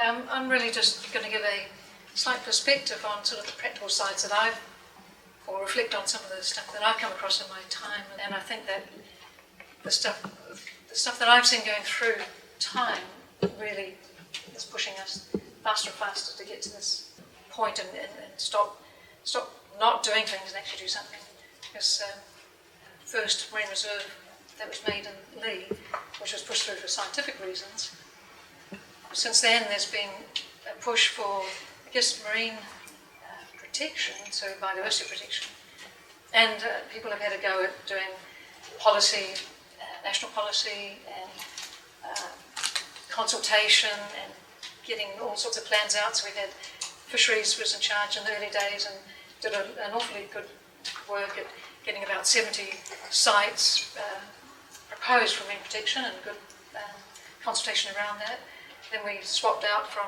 I'm really just going to give a slight perspective on sort of the practical sides that or reflect on some of the stuff that I've come across in my time, and I think that the stuff that I've seen going through time really is pushing us faster and faster to get to this point and stop not doing things and actually do something. Because first marine reserve that was made in Lee, which was pushed through for scientific reasons. Since then, there's been a push for, I guess, marine protection, so biodiversity protection. And people have had a go at doing policy, national policy, and consultation, and getting all sorts of plans out. So we've had fisheries was in charge in the early days and did an awfully good work at getting about 70 sites proposed for marine protection and good consultation around that. Then we swapped out from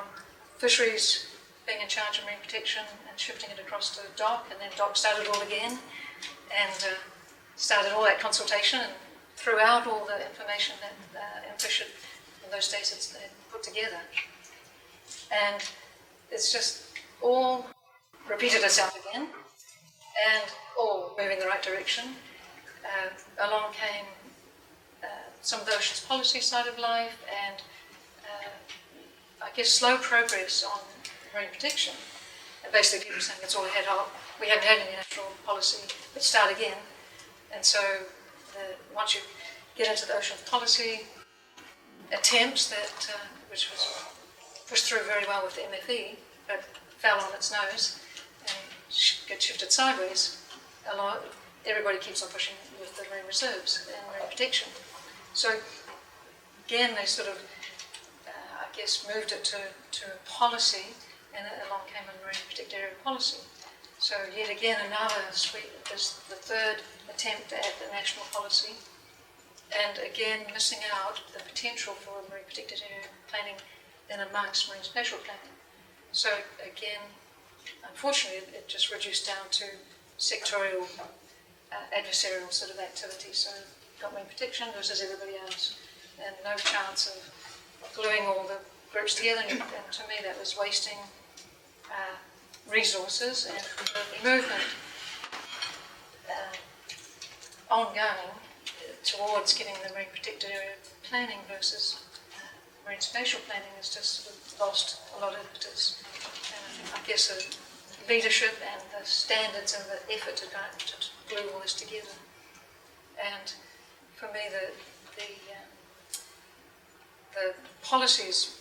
fisheries being in charge of marine protection and shifting it across to DOC, and then DOC started all again and started all that consultation and threw out all the information that MFish had, in those days, had put together. And it's just all repeated itself again and all moving in the right direction. Along came some of the oceans policy side of life and I guess slow progress on marine protection. And basically people saying that's all we had, we haven't had any national policy, let's start again. And so once you get into the ocean policy attempts that, which was pushed through very well with the MFE, but fell on its nose and get shifted sideways, everybody keeps on pushing with the marine reserves and marine protection. So again, they sort of, I guess, moved it to a policy, and along came a marine protected area policy. So yet again, another suite, this the third attempt at the national policy, and again missing out the potential for marine protected area planning in amongst marine spatial planning. So again, unfortunately, it just reduced down to sectorial, adversarial sort of activity. So got marine protection versus everybody else, and no chance of gluing all the groups together. And to me, that was wasting resources and the movement ongoing towards getting the marine protected area planning versus marine spatial planning has just sort of lost a lot of impetus. And I guess the leadership and the standards and the effort to glue all this together. And for me, the policies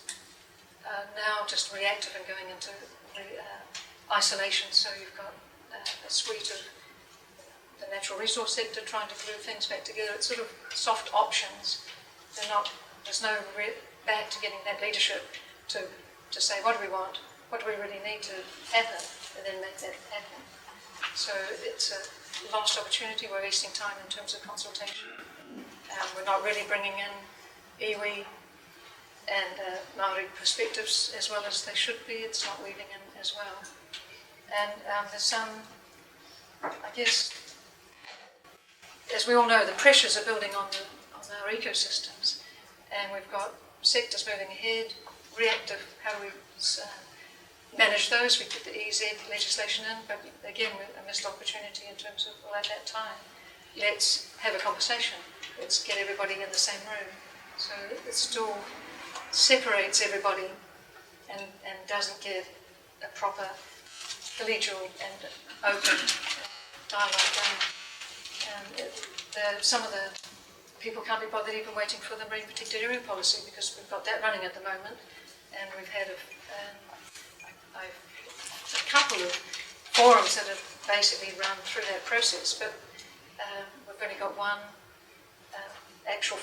are now just reactive and going into isolation. So you've got a suite of the natural resource sector trying to glue things back together. It's sort of soft options. There's no back to getting that leadership to say, what do we want? What do we really need to happen? And then make that happen. So it's a lost opportunity. We're wasting time in terms of consultation. We're not really bringing in iwi and Maori perspectives as well as they should be. It's not weaving in as well. And there's some, I guess, as we all know, the pressures are building on our ecosystems, and we've got sectors moving ahead, reactive, how do we manage those? We put the EEZ legislation in, but again, a missed opportunity in terms of, well, at that time, let's have a conversation. Let's get everybody in the same room. So it still separates everybody and doesn't give a proper collegial and open dialogue going. Some of the people can't be bothered even waiting for the marine protected area policy because we've got that running at the moment, and we've had a couple of forums that have basically run through that process, but we've only got one actual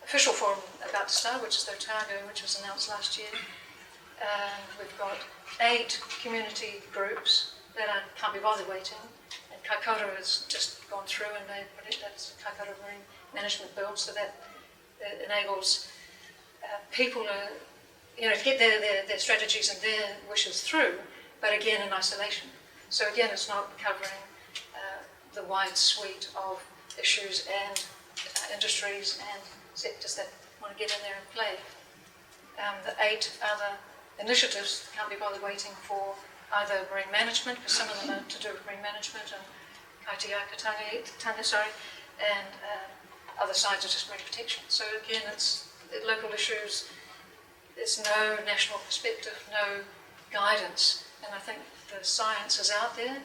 official forum about to start, which is the Otago, which was announced last year. We've got 8 community groups that can't be bothered waiting, and Kaikoura has just gone through, and that's Kaikoura Marine Management Bill, so that enables people to get their strategies and their wishes through, but again in isolation. So again, it's not covering the wide suite of issues and industries and sectors that want to get in there and play. The 8 other initiatives can't be bothered waiting for either marine management, because some of them are to do with marine management and Tanya, and other sides are just marine protection. So again, it's local issues. There's no national perspective, no guidance, and I think the science is out there,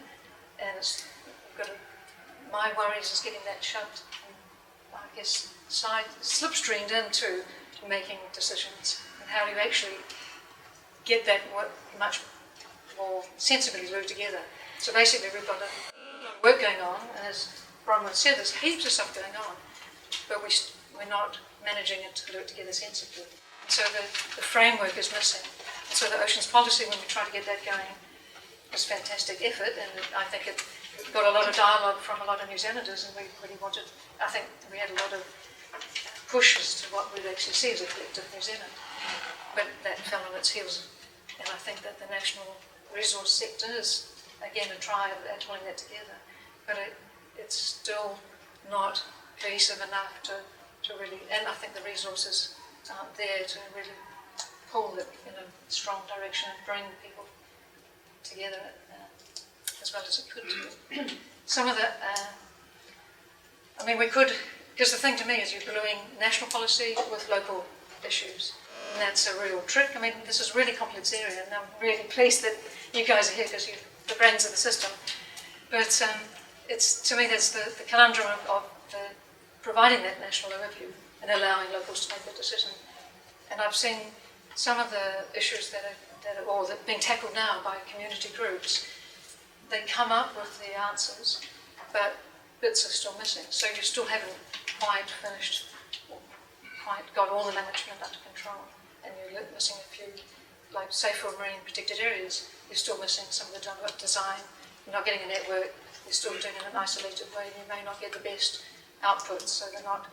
and my worries is getting that shoved, I guess, slipstreamed into making decisions, and how do you actually get that much more sensibly glued together. So basically we've got a lot of work going on, and as Bronwen said, there's heaps of stuff going on, but we're not managing it to glue it together sensibly. So the framework is missing. And so the oceans policy, when we try to get that going, was a fantastic effort, and I think it got a lot of dialogue from a lot of New Zealanders, and we really wanted, I think we had a lot of pushes to what we'd actually see as a collective New Zealand. But that fell on its heels, and I think that the national resource sector is, again, a try at pulling that together. But it's still not cohesive enough to really, and I think the resources aren't there to really pull it in a strong direction and bring people together as well as it could do. Some of the, we could, because the thing to me is you're gluing national policy with local issues, and that's a real trick. This is a really complex area, and I'm really pleased that you guys are here because you're the brains of the system. But it's, to me, that's the conundrum of providing that national overview and allowing locals to make that decision. And I've seen some of the issues that are being tackled now by community groups. They come up with the answers, but bits are still missing. So you still haven't quite finished, or quite got all the management under control, and you're missing a few, like say for marine protected areas, you're still missing some of the design. You're not getting a network. You're still doing it in an isolated way, and you may not get the best outputs, so they're not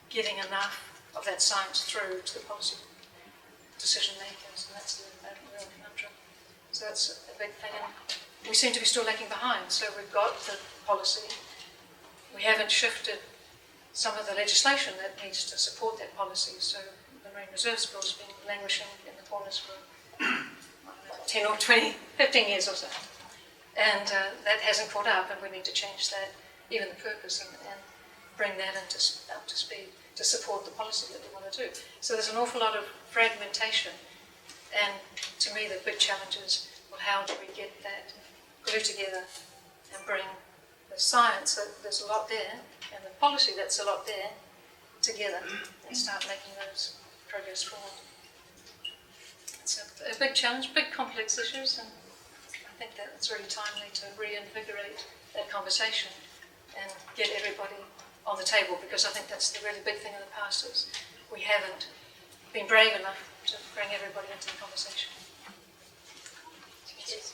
getting enough of that science through to the policy decision makers, and that's a real conundrum. So that's a big thing, and we seem to be still lagging behind. So we've got the policy, we haven't shifted some of the legislation that needs to support that policy. So the Marine Reserves Bill has been languishing in the corners for 10 or 20, 15 years or so, and that hasn't caught up, and we need to change that, even the purpose, and bring that up to speed to support the policy that we want to do. So there's an awful lot of fragmentation, and to me the big challenge is, well, how do we get that glued together and bring the science, that there's a lot there, and the policy that's a lot there, together, and start making those progress forward. It's a big challenge, big complex issues, and I think that it's really timely to reinvigorate that conversation and get everybody on the table, because I think that's the really big thing in the past is we haven't been brave enough to bring everybody into the conversation. Yes.